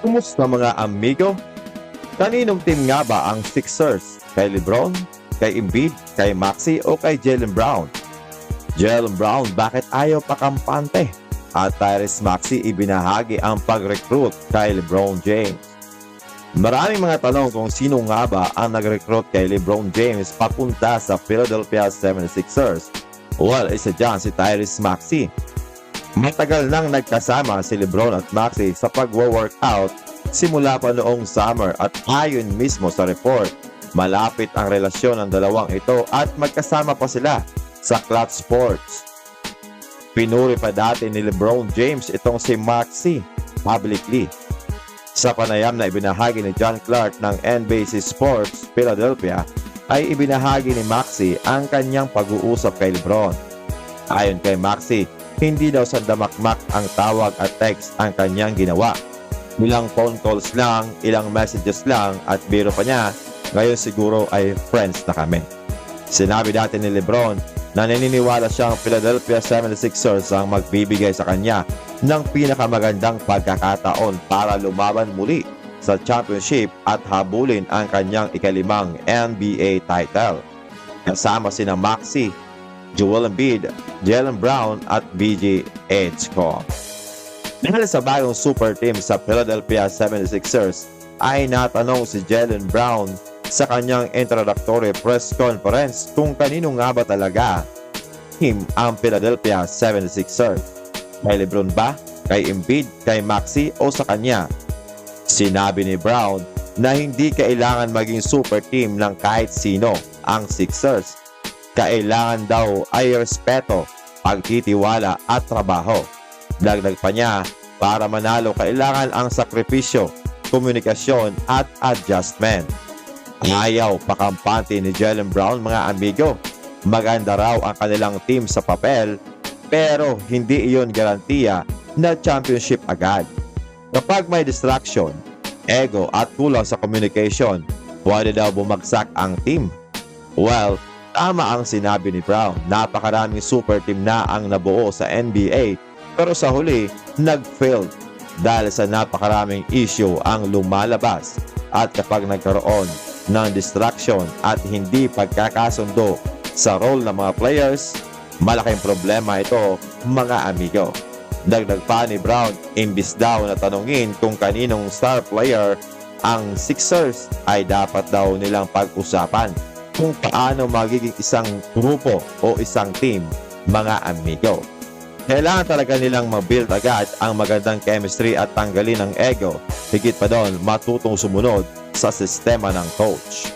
Kumusta mga amigo? Kaninong team nga ba ang Sixers? Kay LeBron? Kay Embiid? Kay Maxey? O kay Jaylen Brown? Jaylen Brown bakit ayaw pakampante? At Tyrese Maxey ibinahagi ang pag-recruit kay LeBron James. Maraming mga tanong kung sino nga ba ang nag-recruit kay LeBron James papunta sa Philadelphia 76ers. Well, isa dyan si Tyrese Maxey. Matagal nang nagkasama si LeBron at Maxey sa pag-workout simula pa noong summer at ayon mismo sa report, malapit ang relasyon ng dalawang ito at magkasama pa sila sa Clutch Sports. Pinuri pa dati ni LeBron James itong si Maxey publicly. Sa panayam na ibinahagi ni John Clark ng NBC Sports Philadelphia ay ibinahagi ni Maxey ang kanyang pag-uusap kay LeBron. Ayon kay Maxey, hindi daw sa damakmak ang tawag at text ang kanyang ginawa. Ilang phone calls lang, ilang messages lang at biro pa niya, ngayon siguro ay friends na kami. Sinabi dati ni LeBron na naniniwala siyang Philadelphia 76ers ang magbibigay sa kanya ng pinakamagandang pagkakataon para lumaban muli sa championship at habulin ang kanyang ikalimang NBA title. Kasama sina Maxey, Joel Embiid, Jaylen Brown at BJ Armstrong. Dahil sa bagong super team sa Philadelphia 76ers ay natanong si Jaylen Brown sa kanyang introductory press conference kung kanino nga ba talaga team ang Philadelphia 76ers. Kay LeBron ba? Kay Embiid? Kay Maxey? O sa kanya? Sinabi ni Brown na hindi kailangan maging super team ng kahit sino ang Sixers. Kailangan daw ay respeto, pagtitiwala at trabaho. Dagdag pa niya, para manalo kailangan ang sakripisyo, komunikasyon at adjustment. Ayaw pakampante ni Jaylen Brown mga amigo. Maganda raw ang kanilang team sa papel pero hindi iyon garantiya na championship agad. Kapag may distraction, ego at kulang sa communication, pwede daw bumagsak ang team. Well, tama ang sinabi ni Brown. Napakaraming super team na ang nabuo sa NBA pero sa huli, nag-failed dahil sa napakaraming issue ang lumalabas at kapag nagkaroon ng distraction at hindi pagkakasundo sa role ng mga players, malaking problema ito mga amigo. Dagdag pa ni Brown, imbis daw na tanungin kung kaninong star player ang Sixers ay dapat daw nilang pag-usapan kung paano magiging isang grupo o isang team mga amigo. Kailangan talaga nilang mag-build agad ang magandang chemistry at tanggalin ang ego. Higit pa doon, matutong sumunod sa sistema ng coach.